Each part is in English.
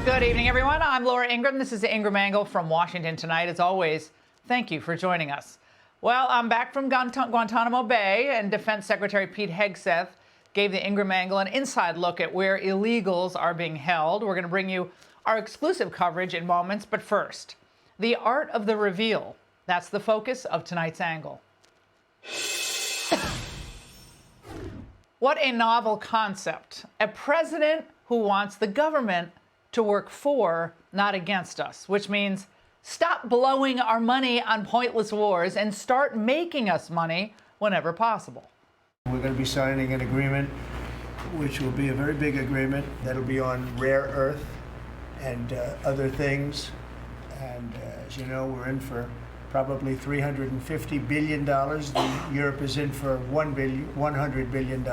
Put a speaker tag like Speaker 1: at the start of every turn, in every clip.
Speaker 1: Good evening, everyone. I'm Laura Ingraham. This is the Ingraham Angle from Washington tonight. As always, thank you for joining us. Well, I'm back from Guantanamo Bay, and Defense Secretary Pete Hegseth gave the Ingraham Angle an inside look at where illegals are being held. We're going to bring you our exclusive coverage in moments, but first, the art of the reveal. That's the focus of tonight's angle. What a novel concept. A president who wants the government to work for, not against us, which means stop blowing our money on pointless wars and start making us money whenever possible.
Speaker 2: We're going to be signing an agreement, which will be a very big agreement that'll be on rare earth and other things. And as you know, we're in for probably $350 billion. Europe is in for $100 billion.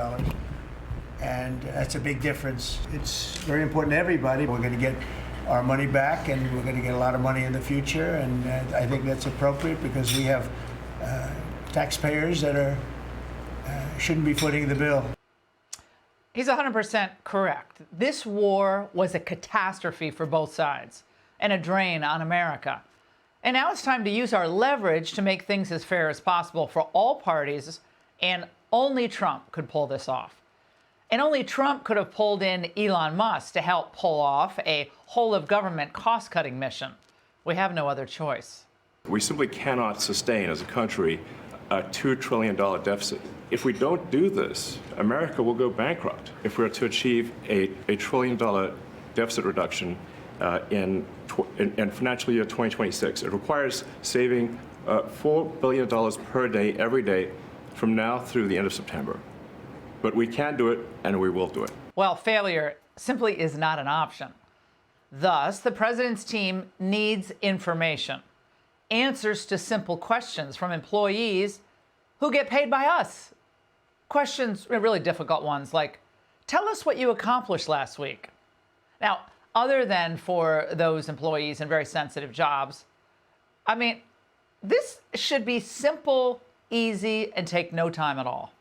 Speaker 2: And that's a big difference. It's very important to everybody. We're going to get our money back, and we're going to get a lot of money in the future. And I think that's appropriate because we have taxpayers that shouldn't be footing the bill.
Speaker 1: He's 100% correct. This war was a catastrophe for both sides and a drain on America. And now it's time to use our leverage to make things as fair as possible for all parties, and only Trump could pull this off. And only Trump could have pulled in Elon Musk to help pull off a whole-of-government cost-cutting mission. We have no other choice.
Speaker 3: We simply cannot sustain, as a country, a $2 trillion deficit. If we don't do this, America will go bankrupt if we're to achieve a $1 trillion deficit reduction in financial year 2026. It requires saving $4 billion per day, every day, from now through the end of September. But we can do it, and we will do it.
Speaker 1: Well, failure simply is not an option. Thus, the president's team needs information, answers to simple questions from employees who get paid by us. Questions, really difficult ones, like, tell us what you accomplished last week. Now, other than for those employees in very sensitive jobs, I mean, this should be simple, easy, and take no time at all.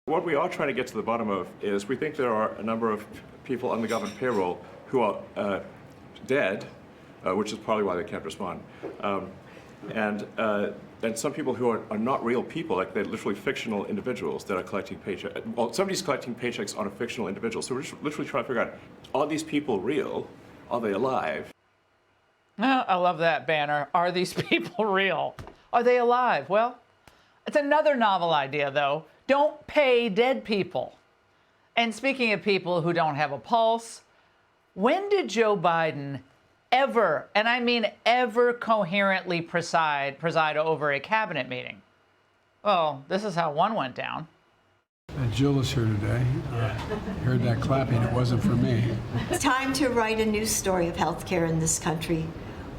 Speaker 3: What we are trying to get to the bottom of is we think there are a number of people on the government payroll who are dead, which is probably why they can't respond. And some people who are not real people, like they're literally fictional individuals that are collecting paychecks. Well, somebody's collecting paychecks on a fictional individual. So we're just literally trying to figure out, are these people real? Are they alive?
Speaker 1: Oh, I love that banner. Are these people real? Are they alive? Well, it's another novel idea, though. Don't pay dead people. And speaking of people who don't have a pulse, when did Joe Biden ever, and I mean ever, coherently preside over a cabinet meeting? Well, this is how one went down.
Speaker 4: Jill is here today. Heard that clapping. It wasn't for me.
Speaker 5: It's time to write a new story of healthcare in this country,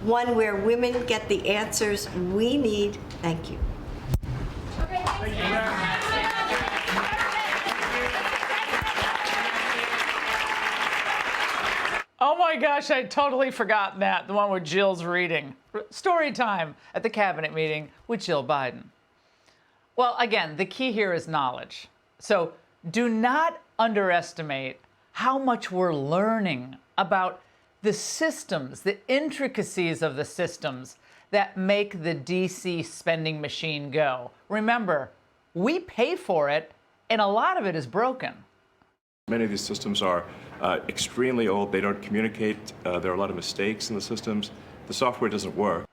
Speaker 5: one where women get the answers we need. Thank you.
Speaker 1: Okay, thank you. Oh my gosh, I'd totally forgotten that, the one where Jill's reading. Story time at the cabinet meeting with Jill Biden. Well, again, the key here is knowledge. So do not underestimate how much we're learning about the systems, the intricacies of the systems that make the DC spending machine go. Remember, we pay for it, and a lot of it is broken.
Speaker 3: Many of these systems are extremely old. They don't communicate. There are a lot of mistakes in the systems. The software doesn't work.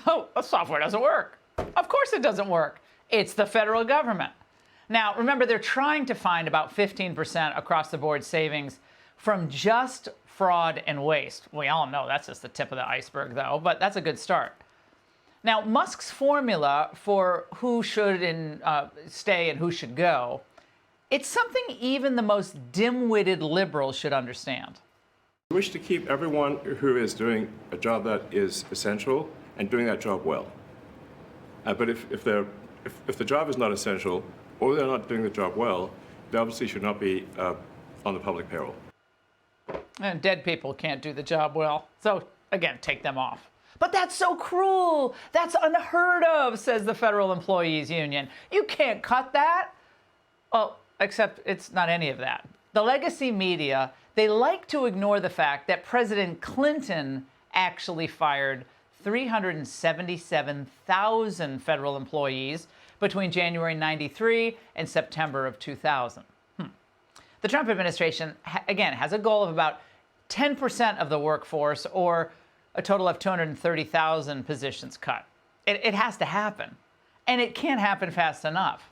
Speaker 1: Oh, the software doesn't work. Of course it doesn't work. It's the federal government. Now, remember, they're trying to find about 15% across the board savings from just fraud and waste. We all know that's just the tip of the iceberg, though, but that's a good start. Now, Musk's formula for who should stay and who should go, it's something even the most dim-witted liberals should understand.
Speaker 3: We wish to keep everyone who is doing a job that is essential and doing that job well. But if the job is not essential or they're not doing the job well, they obviously should not be on the public payroll.
Speaker 1: And dead people can't do the job well. So, again, take them off. But that's so cruel. That's unheard of, says the Federal Employees Union. You can't cut that. Well, except it's not any of that. The legacy media, they like to ignore the fact that President Clinton actually fired 377,000 federal employees between January 93 and September of 2000. The Trump administration, again, has a goal of about 10% of the workforce, or a total of 230,000 positions cut. It has to happen, and it can't happen fast enough.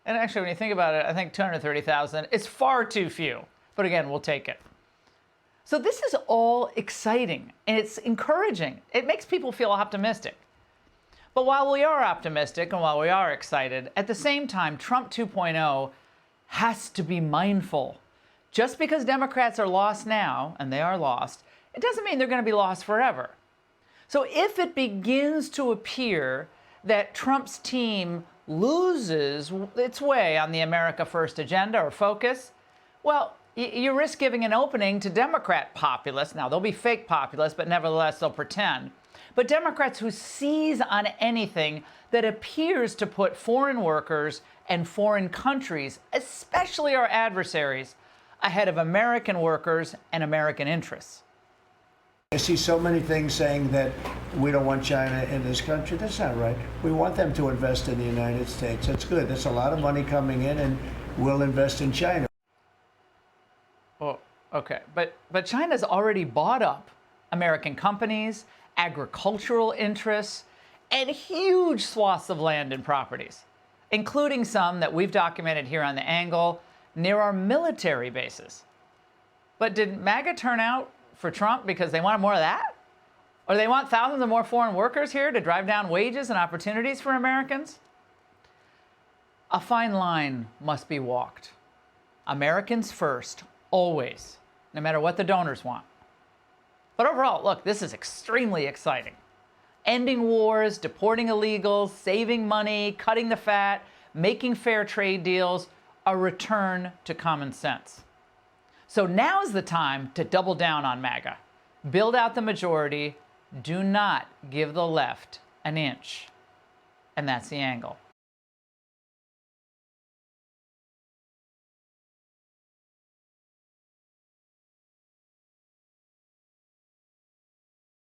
Speaker 1: And actually, when you think about it, I think 230,000 is far too few. But again, we'll take it. So this is all exciting, and it's encouraging. It makes people feel optimistic. But while we are optimistic and while we are excited, at the same time, Trump 2.0 has to be mindful. Just because Democrats are lost now, and they are lost, it doesn't mean they're going to be lost forever. So if it begins to appear that Trump's team loses its way on the America First agenda or focus, well, you risk giving an opening to Democrat populists. Now, they'll be fake populists, but nevertheless, they'll pretend. But Democrats who seize on anything that appears to put foreign workers and foreign countries, especially our adversaries, ahead of American workers and American interests.
Speaker 2: I see so many things saying that we don't want China in this country. That's not right. We want them to invest in the United States. That's good. There's a lot of money coming in, and we'll invest in China.
Speaker 1: Well, okay, but China's already bought up American companies, agricultural interests, and huge swaths of land and properties, including some that we've documented here on the Angle near our military bases. But did MAGA turn out for Trump because they wanted more of that? Or they want thousands of more foreign workers here to drive down wages and opportunities for Americans? A fine line must be walked. Americans first, always, no matter what the donors want. But overall, look, this is extremely exciting. Ending wars, deporting illegals, saving money, cutting the fat, making fair trade deals, a return to common sense. So now's the time to double down on MAGA. Build out the majority. Do not give the left an inch. And that's the Angle.